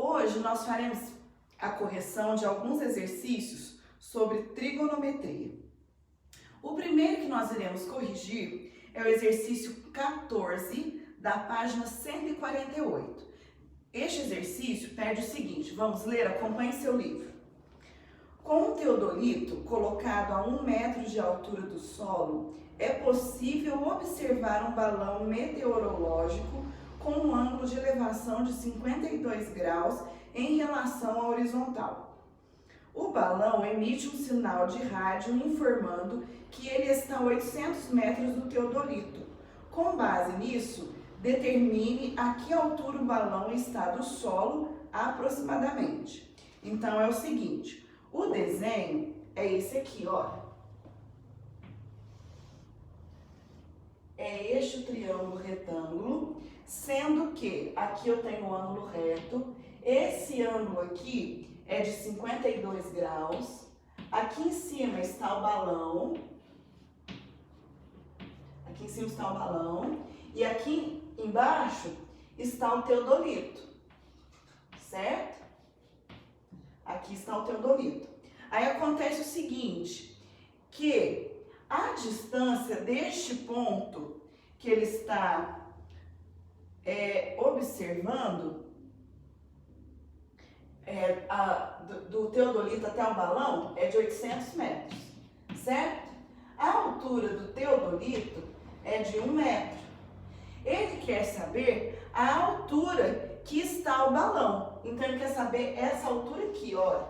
Hoje nós faremos a correção de alguns exercícios sobre trigonometria. O primeiro que nós iremos corrigir é o exercício 14 da página 148. Este exercício pede o seguinte, vamos ler, acompanhe seu livro. Com um teodolito colocado a 1 metro de altura do solo, é possível observar um balão meteorológico com um ângulo de elevação de 52 graus em relação à horizontal. O balão emite um sinal de rádio informando que ele está a 800 metros do teodolito. Com base nisso, determine a que altura o balão está do solo aproximadamente. Então é o seguinte, o desenho é esse aqui, ó. É este o triângulo retângulo, sendo que aqui eu tenho um ângulo reto, esse ângulo aqui é de 52 graus, aqui em cima está o balão, e aqui embaixo está o teodolito, certo? Aqui está o teodolito. Aí acontece o seguinte, que a distância deste ponto que ele está observando, do teodolito até o balão, é de 800 metros, certo? A altura do teodolito é de 1 metro. Ele quer saber a altura que está o balão. Então, ele quer saber essa altura aqui, ó.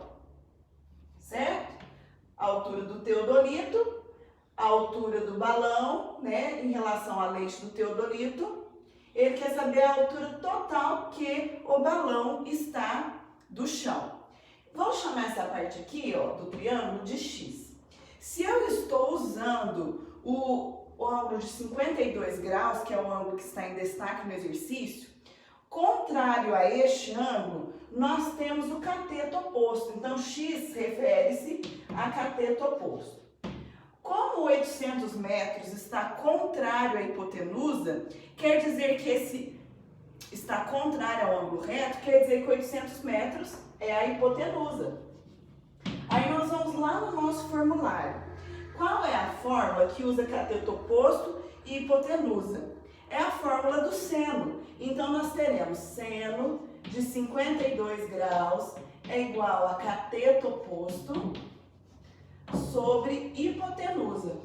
Certo? A altura do teodolito, a altura do balão, né, em relação à lente do teodolito. Ele quer saber a altura total que o balão está do chão. Vamos chamar essa parte aqui, ó, do triângulo de X. Se eu estou usando o ângulo de 52 graus, que é o ângulo que está em destaque no exercício, contrário a este ângulo, nós temos o cateto oposto. Então, X refere-se a cateto oposto. Como 800 metros está contrário à hipotenusa, quer dizer que esse está contrário ao ângulo reto, quer dizer que 800 metros é a hipotenusa. Aí nós vamos lá no nosso formulário. Qual é a fórmula que usa cateto oposto e hipotenusa? É a fórmula do seno. Então, nós teremos seno de 52 graus é igual a cateto oposto sobre hipotenusa.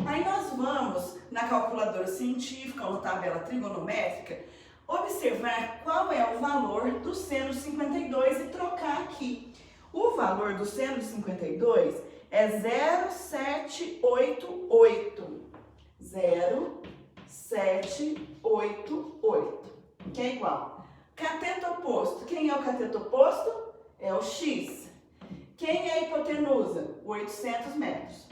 Aí nós vamos na calculadora científica ou tabela trigonométrica observar qual é o valor do seno de 52 e trocar aqui. O valor do seno de 52 é 0,788. 0,788, que é igual. Cateto oposto. Quem é o cateto oposto? É o X. Quem é a hipotenusa? 800 metros.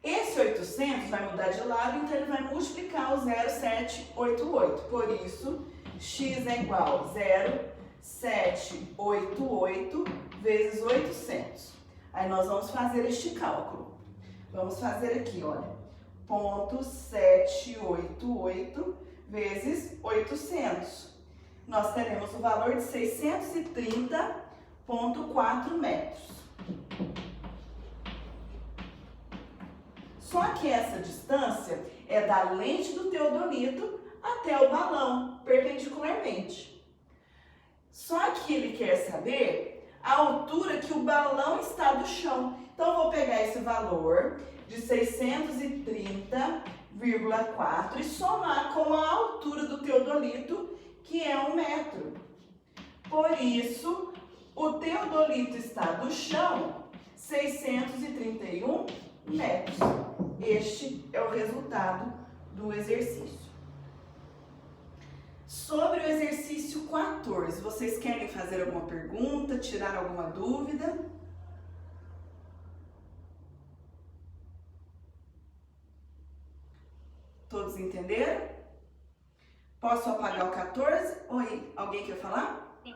Esse 800 vai mudar de lado, então ele vai multiplicar o 0,788. Por isso, X é igual a 0,788 vezes 800. Aí nós vamos fazer este cálculo. Vamos fazer aqui, olha. 0,788 vezes 800. Nós teremos o valor de 630,4 metros. Só que essa distância é da lente do teodolito até o balão, perpendicularmente. Só que ele quer saber a altura que o balão está do chão. Então, eu vou pegar esse valor de 630,4 e somar com a altura do teodolito, que é 1 metro. Por isso, o teodolito está do chão 631 metros. Este é o resultado do exercício. Sobre o exercício 14, vocês querem fazer alguma pergunta, tirar alguma dúvida? Todos entenderam? Posso apagar o 14? Oi, alguém quer falar? Sim.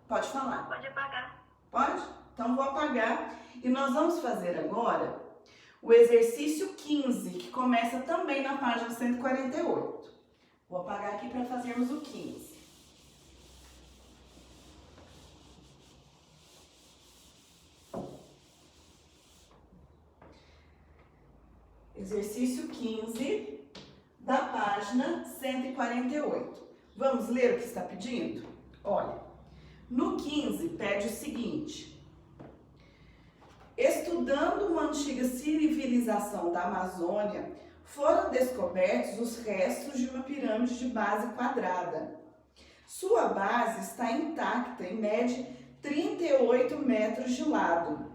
Pode falar. Pode apagar. Pode? Então vou apagar. E nós vamos fazer agora o exercício 15, que começa também na página 148. Vou apagar aqui para fazermos o 15. Exercício 15 da página 148. Vamos ler o que está pedindo? Olha, no 15 pede o seguinte: estudando uma antiga civilização da Amazônia, foram descobertos os restos de uma pirâmide de base quadrada. Sua base está intacta e mede 38 metros de lado.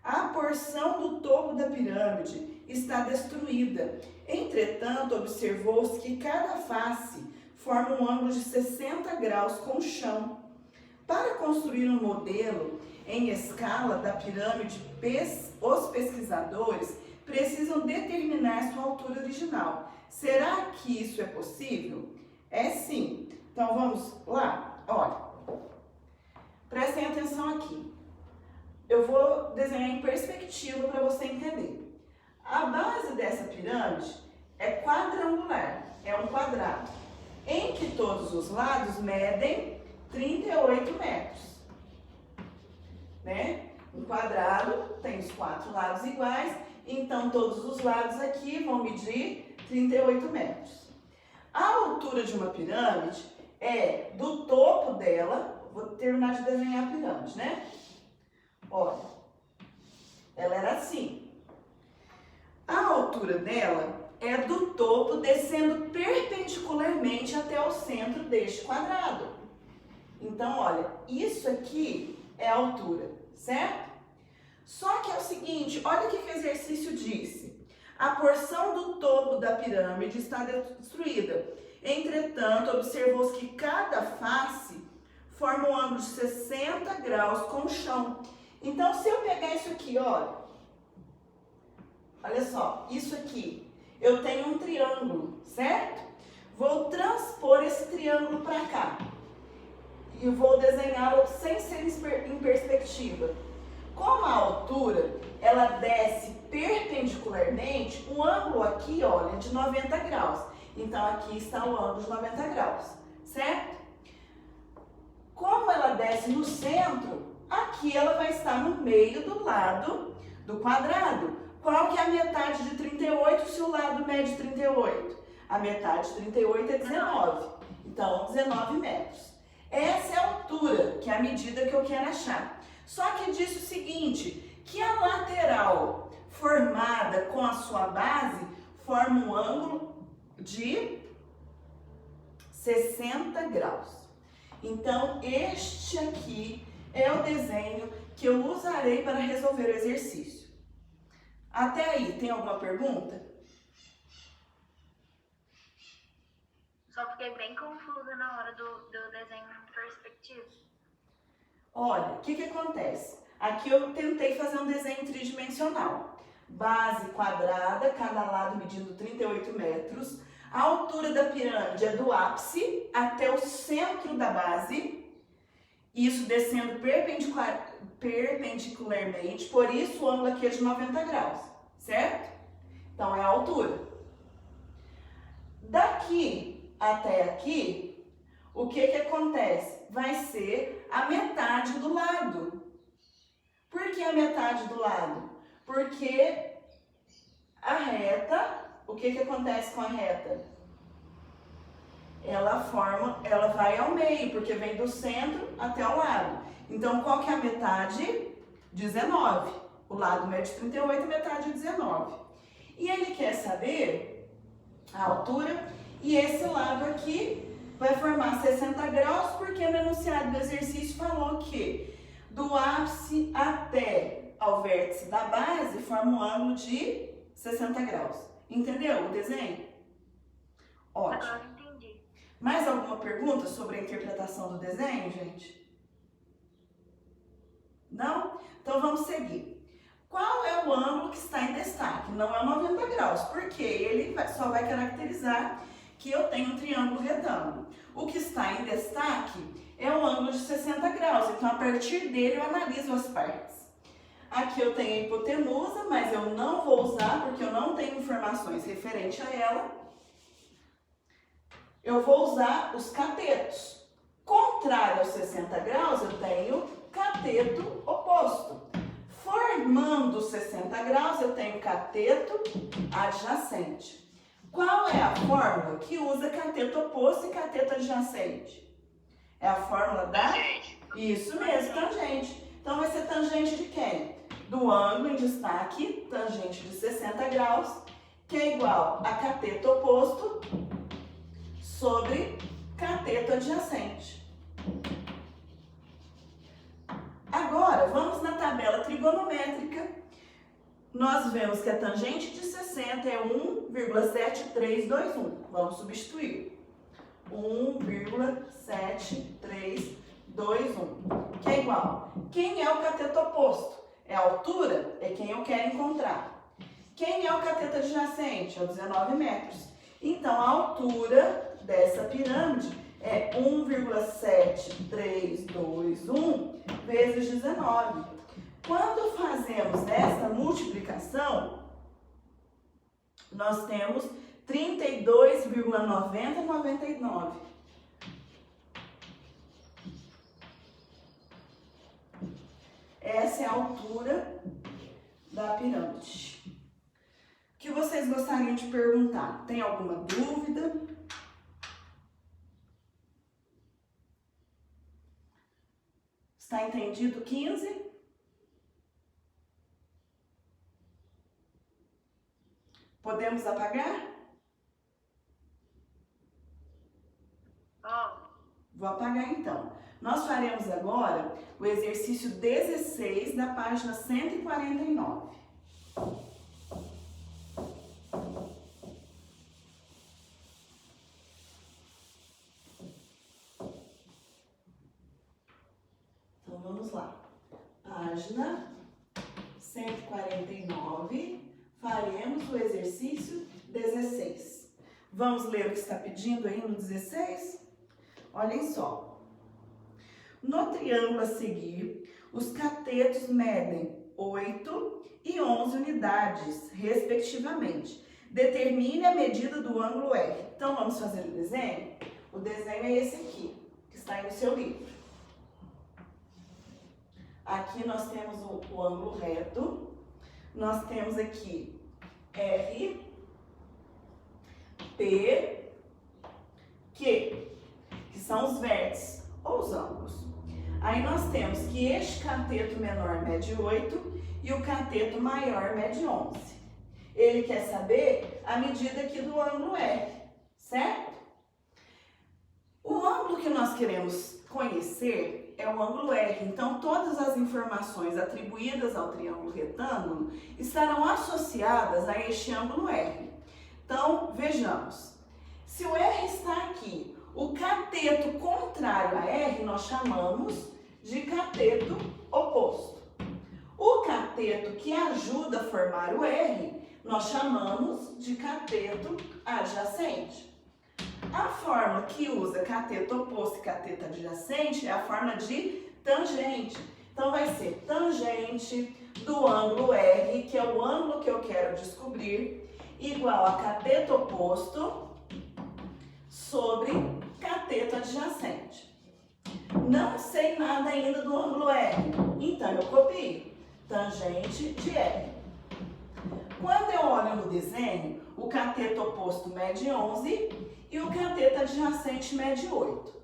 A porção do topo da pirâmide está destruída. Entretanto, observou-se que cada face forma um ângulo de 60 graus com o chão. Para construir um modelo em escala da pirâmide, os pesquisadores precisam determinar sua altura original. Será que isso é possível? É sim. Então vamos lá? Olha, prestem atenção aqui. Eu vou desenhar em perspectiva para você entender. A base dessa pirâmide é quadrangular, é um quadrado, em que todos os lados medem 38 metros. Né? Um quadrado tem os 4 lados iguais, então todos os lados aqui vão medir 38 metros. A altura de uma pirâmide é do topo dela, vou terminar de desenhar a pirâmide, né? Olha, ela era assim. A altura dela é do topo descendo perpendicularmente até o centro deste quadrado. Então, olha, isso aqui é a altura, certo? Só que é o seguinte, olha o que o exercício disse. A porção do topo da pirâmide está destruída. Entretanto, observou-se que cada face forma um ângulo de 60 graus com o chão. Então, se eu pegar isso aqui, olha só, isso aqui, eu tenho um triângulo, certo? Vou transpor esse triângulo para cá e vou desenhá-lo sem ser em perspectiva. Como a altura, ela desce perpendicularmente, o ângulo aqui, olha, é de 90 graus. Então, aqui está o ângulo de 90 graus, certo? Como ela desce no centro, aqui ela vai estar no meio do lado do quadrado. Qual que é a metade de 38 se o lado mede 38? A metade de 38 é 19. Então, 19 metros. Essa é a altura, que é a medida que eu quero achar. Só que diz o seguinte, que a lateral formada com a sua base forma um ângulo de 60 graus. Então, este aqui é o desenho que eu usarei para resolver o exercício. Até aí, tem alguma pergunta? Só fiquei bem confusa na hora do desenho em perspectiva. Olha, o que acontece? Aqui eu tentei fazer um desenho tridimensional. Base quadrada, cada lado medindo 38 metros. A altura da pirâmide é do ápice até o centro da base. Isso descendo perpendicularmente, por isso o ângulo aqui é de 90 graus, certo? Então, é a altura. Daqui até aqui, o que acontece? Vai ser a metade do lado. Por que a metade do lado? Porque a reta, o que acontece com a reta? Ela vai ao meio, porque vem do centro até o lado. Então, qual que é a metade? 19. O lado mede 38, a metade é 19. E ele quer saber a altura, e esse lado aqui vai formar 60 graus, porque no enunciado do exercício falou que do ápice até ao vértice da base forma um ângulo de 60 graus. Entendeu o desenho? Ótimo. Agora entendi. Mais alguma pergunta sobre a interpretação do desenho, gente? Não? Então vamos seguir. Qual é o ângulo que está em destaque? Não é 90 graus, porque ele só vai caracterizar que eu tenho um triângulo retângulo. O que está em destaque é o ângulo de 60 graus, então a partir dele eu analiso as partes. Aqui eu tenho a hipotenusa, mas eu não vou usar porque eu não tenho informações referentes a ela. Eu vou usar os catetos. Contrário aos 60 graus, eu tenho cateto oposto. Formando 60 graus, eu tenho cateto adjacente. Qual é a fórmula que usa cateto oposto e cateto adjacente? É a fórmula da... Isso mesmo, tangente. Então, vai ser tangente de quem? Do ângulo em destaque, tangente de 60 graus, que é igual a cateto oposto sobre cateto adjacente. Agora, vamos na tabela trigonométrica. Nós vemos que a tangente de 60 é 1,7321. Vamos substituir. 1,7321, que é igual. Quem é o cateto oposto? É a altura? É quem eu quero encontrar. Quem é o cateto adjacente? É o 19 metros. Então, a altura dessa pirâmide é 1,7321 vezes 19. Quando fazemos essa multiplicação, nós temos 32,9099. Essa é a altura da pirâmide. O que vocês gostariam de perguntar? Tem alguma dúvida? Está entendido 15? Podemos apagar? Vou apagar então. Nós faremos agora o exercício 16 da página 149. Então vamos lá. Página 149, faremos o exercício 16. Vamos ler o que está pedindo aí no 16? Olhem só. No triângulo a seguir, os catetos medem 8 e 11 unidades, respectivamente. Determine a medida do ângulo R. Então, vamos fazer o desenho? O desenho é esse aqui, que está aí no seu livro. Aqui nós temos o ângulo reto. Nós temos aqui R, P, Q, que são os vértices ou os ângulos. Aí nós temos que este cateto menor mede 8 e o cateto maior mede 11. Ele quer saber a medida aqui do ângulo R, certo? O ângulo que nós queremos conhecer é o ângulo R. Então, todas as informações atribuídas ao triângulo retângulo estarão associadas a este ângulo R. Então, vejamos. Se o R está aqui, o cateto contrário a R nós chamamos de cateto oposto. O cateto que ajuda a formar o R nós chamamos de cateto adjacente. A fórmula que usa cateto oposto e cateto adjacente é a fórmula de tangente. Então, vai ser tangente do ângulo R, que é o ângulo que eu quero descobrir, igual a cateto oposto sobre cateto adjacente. Não sei nada ainda do ângulo R, então eu copio tangente de R. Quando eu olho no desenho, o cateto oposto mede 11 e o cateto adjacente mede 8.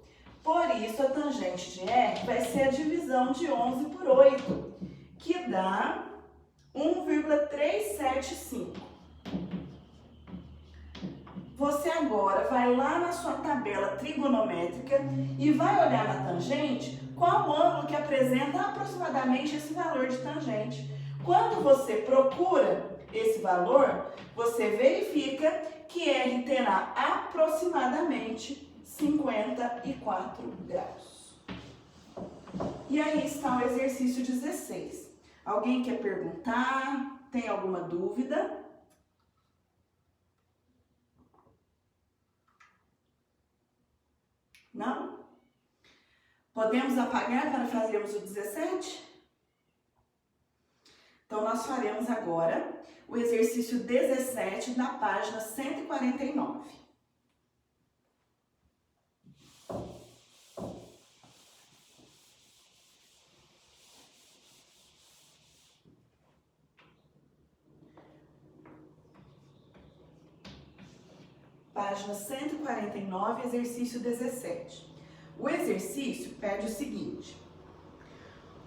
Por isso, a tangente de R vai ser a divisão de 11 por 8, que dá 1,375. Você agora vai lá na sua tabela trigonométrica e vai olhar na tangente qual o ângulo que apresenta aproximadamente esse valor de tangente. Quando você procura esse valor, você verifica que R terá aproximadamente 54 graus. E aí está o exercício 16. Alguém quer perguntar? Tem alguma dúvida? Não? Podemos apagar para fazermos o 17? Então, nós faremos agora o exercício 17 na página 149. página 149, exercício 17. O exercício pede o seguinte: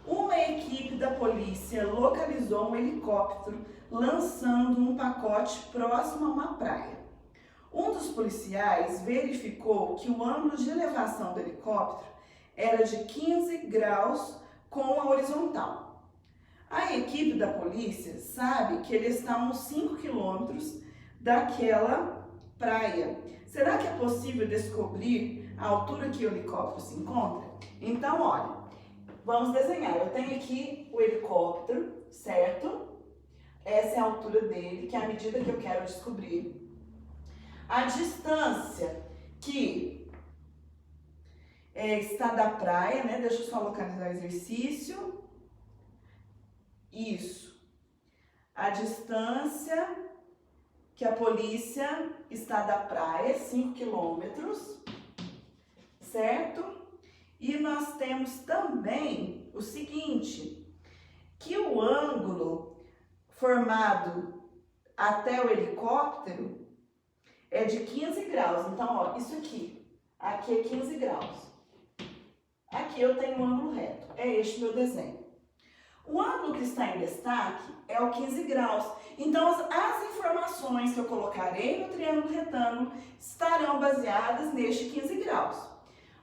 uma equipe da polícia localizou um helicóptero lançando um pacote próximo a uma praia. Um dos policiais verificou que o ângulo de elevação do helicóptero era de 15 graus com a horizontal. A equipe da polícia sabe que ele está a uns 5 quilômetros daquela praia. Será que é possível descobrir a altura que o helicóptero se encontra? Então, olha, vamos desenhar. Eu tenho aqui o helicóptero, certo? Essa é a altura dele, que é a medida que eu quero descobrir. A distância que está da praia, né? Deixa eu só localizar o exercício. Isso. A distância que a polícia está da praia, 5 quilômetros, certo? E nós temos também o seguinte, que o ângulo formado até o helicóptero é de 15 graus. Então, ó, isso aqui é 15 graus. Aqui eu tenho um ângulo reto, é este meu desenho. O ângulo que está em destaque é o 15 graus. Então, as informações que eu colocarei no triângulo retângulo estarão baseadas neste 15 graus.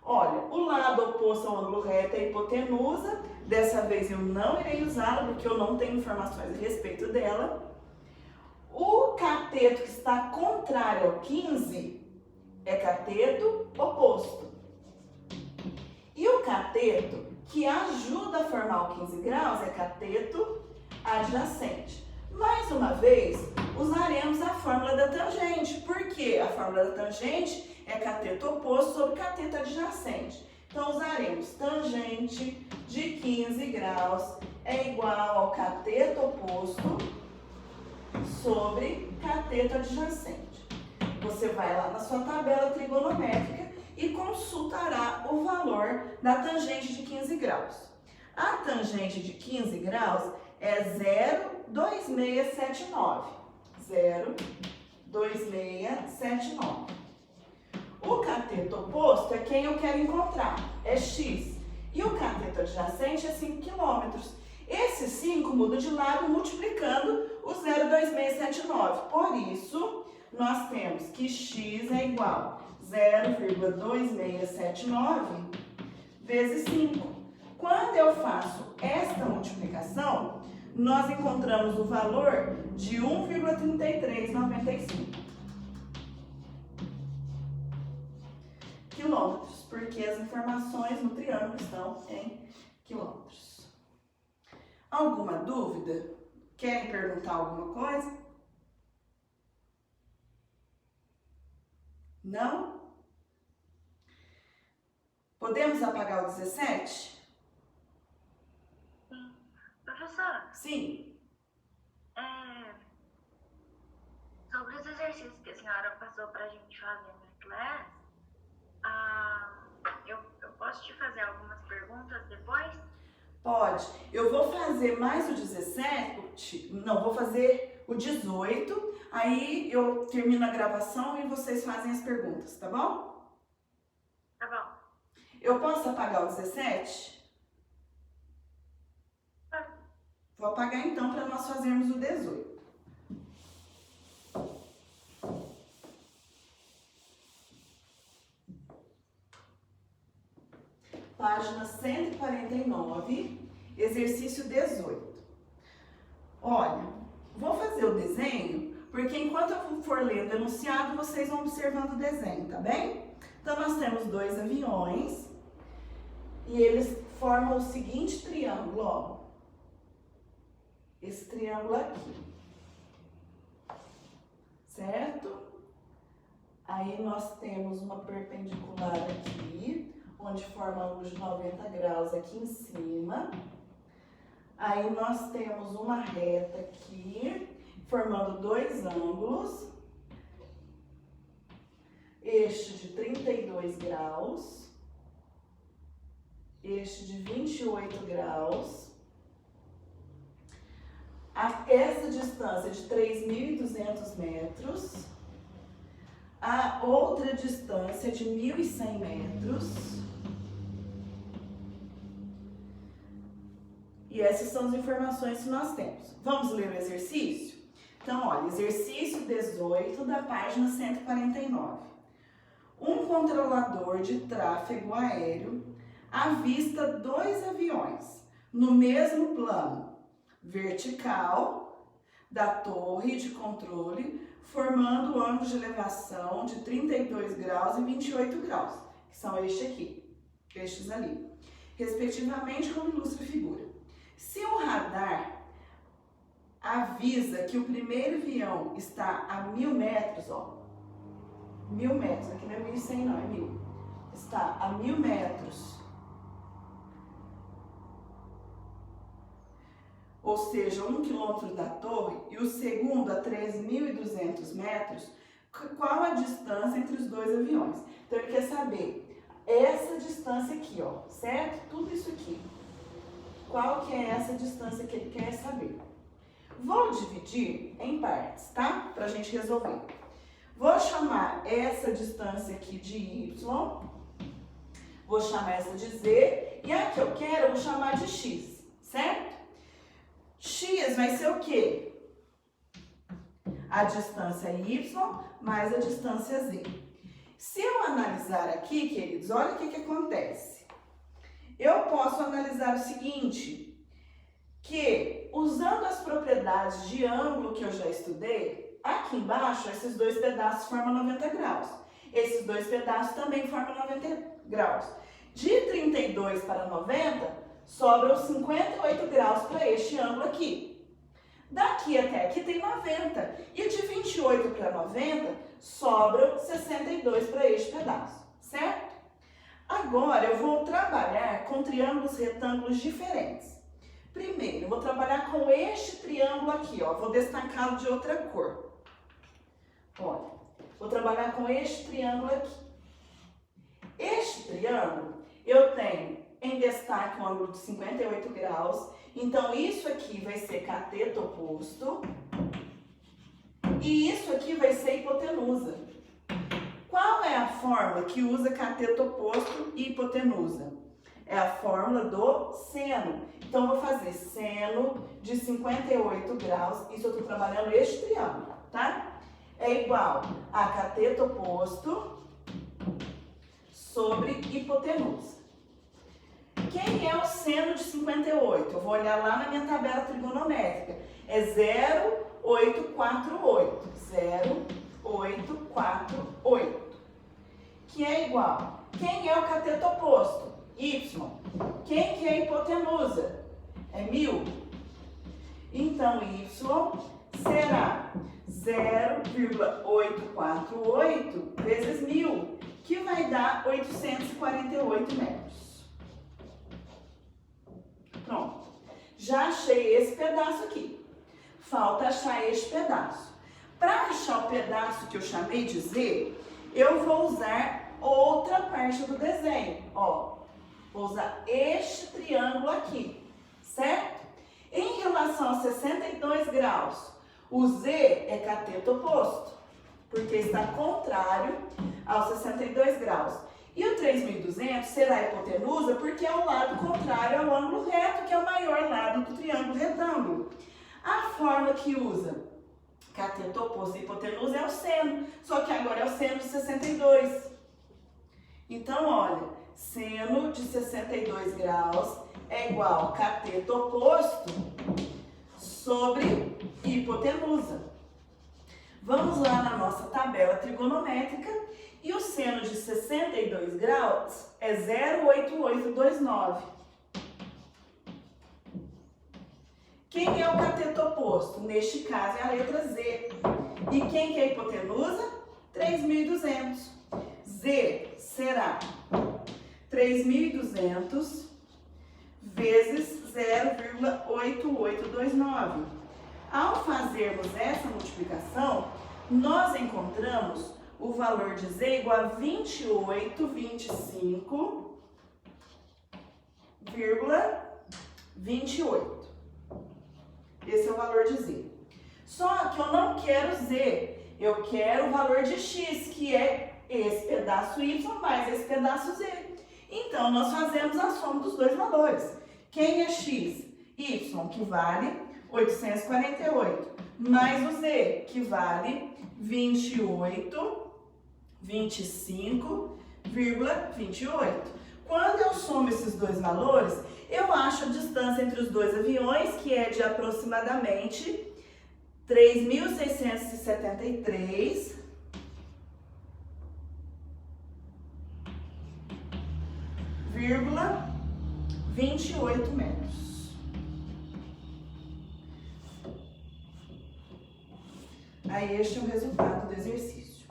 Olha, o lado oposto ao ângulo reto é a hipotenusa. Dessa vez eu não irei usá-la porque eu não tenho informações a respeito dela. O cateto que está contrário ao 15 é cateto oposto. E o cateto que ajuda a formar o 15 graus é cateto adjacente. Mais uma vez, usaremos a fórmula da tangente, porque a fórmula da tangente é cateto oposto sobre cateto adjacente. Então, usaremos tangente de 15 graus é igual ao cateto oposto sobre cateto adjacente. Você vai lá na sua tabela trigonométrica e consultará o valor da tangente de 15 graus. A tangente de 15 graus é 0,2679. 0,2679. O cateto oposto é quem eu quero encontrar, é x. E o cateto adjacente é 5 quilômetros. Esse 5 muda de lado multiplicando o 0,2679. Por isso, nós temos que x é igual a 0,2679 vezes 5. Quando eu faço esta multiplicação, nós encontramos o valor de 1,3395 quilômetros, porque as informações no triângulo estão em quilômetros. Alguma dúvida? Querem perguntar alguma coisa? Não? Podemos apagar o 17? Sim. Professora, Sim. sobre os exercícios que a senhora passou pra gente fazer no Class, eu posso te fazer algumas perguntas depois? Pode. Eu vou fazer mais o 17, não, vou fazer o 18, aí eu termino a gravação e vocês fazem as perguntas, tá bom? Tá bom. Eu posso apagar o 17? Vou apagar então para nós fazermos o 18. Página 149, exercício 18. Olha, vou fazer o desenho, porque enquanto eu for lendo o enunciado, vocês vão observando o desenho, tá bem? Então, nós temos dois aviões e eles formam o seguinte triângulo, ó. Esse triângulo aqui. Certo? Aí nós temos uma perpendicular aqui, onde forma ângulo de 90 graus aqui em cima. Aí nós temos uma reta aqui, formando dois ângulos. Este de 32 graus. Este de 28 graus. Essa distância é de 3.200 metros. a outra distância de 1.100 metros. E essas são as informações que nós temos. Vamos ler o exercício? Então, olha, exercício 18 da página 149. Um controlador de tráfego aéreo avista 2 aviões no mesmo plano vertical da torre de controle, formando ângulos de elevação de 32 graus e 28 graus, que são estes ali, respectivamente, como ilustra a figura. Se o radar avisa que o primeiro avião está a 1.000 metros, 1.000 metros, aqui não é 1.100 não, é 1.000, está a 1.000 metros, ou seja, 1 quilômetro da torre, e o segundo a 3.200 metros, qual a distância entre os 2 aviões? Então, ele quer saber essa distância aqui, certo? Tudo isso aqui. Qual que é essa distância que ele quer saber? Vou dividir em partes, tá? Pra gente resolver. Vou chamar essa distância aqui de Y, vou chamar essa de Z, e a que eu quero eu vou chamar de X, certo? X vai ser o quê? A distância Y mais a distância Z. Se eu analisar aqui, queridos, olha o que acontece. Eu posso analisar o seguinte, que usando as propriedades de ângulo que eu já estudei, aqui embaixo esses 2 pedaços formam 90 graus. Esses 2 pedaços também formam 90 graus. De 32 para 90, sobram 58 graus para este ângulo aqui. Daqui até aqui tem 90. E de 28 para 90, sobram 62 para este pedaço, certo? Agora eu vou trabalhar com triângulos retângulos diferentes. Primeiro, eu vou trabalhar com este triângulo aqui, vou destacá-lo de outra cor. Olha, vou trabalhar com este triângulo aqui. Este triângulo, eu tenho em destaque um ângulo de 58 graus, então isso aqui vai ser cateto oposto e isso aqui vai ser hipotenusa. Qual é a fórmula que usa cateto oposto e hipotenusa? É a fórmula do seno. Então, vou fazer seno de 58 graus, isso eu estou trabalhando este triângulo, tá? É igual a cateto oposto sobre hipotenusa. Quem é o seno de 58? Eu vou olhar lá na minha tabela trigonométrica. É 0,848. 0,848. Que é igual. Quem é o cateto oposto? Y. Quem que é a hipotenusa? É 1.000. Então, Y será 0,848 vezes 1.000, que vai dar 848 metros. Pronto. Já achei esse pedaço aqui. Falta achar este pedaço. Para achar o pedaço que eu chamei de Z, eu vou usar outra parte do desenho. Vou usar este triângulo aqui, certo? Em relação a 62 graus, o Z é cateto oposto, porque está contrário aos 62 graus. E o 3.200 será hipotenusa porque é o lado contrário ao ângulo reto, que é o maior lado do triângulo retângulo. A fórmula que usa cateto oposto e hipotenusa é o seno, só que agora é o seno de 62. Então, olha, seno de 62 graus é igual a cateto oposto sobre hipotenusa. Vamos lá na nossa tabela trigonométrica e o seno de 62 graus é 0,8829. Quem é o cateto oposto? Neste caso é a letra Z. E quem que é a hipotenusa? 3.200. Z será 3.200 vezes 0,8829. Ao fazermos essa multiplicação, nós encontramos o valor de Z igual a 28,28. Esse é o valor de Z. Só que eu não quero Z, Eu quero o valor de x, que é esse pedaço y mais esse pedaço z. Então, nós fazemos a soma dos dois valores. Quem é x? Y, que vale 848, mais o z, que vale 25,28. Quando eu somo esses dois valores, eu acho a distância entre os dois aviões, que é de aproximadamente 3.673,28 metros. Aí este é o resultado do exercício.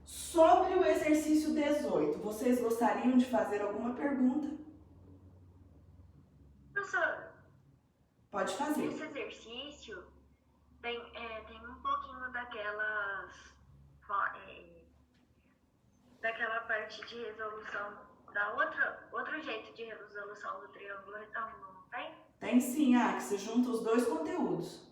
Sobre o exercício 18, vocês gostariam de fazer alguma pergunta? Professor, Pode fazer. nesse exercício tem um pouquinho daquela parte de resolução, outro jeito de resolução do triângulo retângulo, não tem? Tem sim, que você junta os dois conteúdos.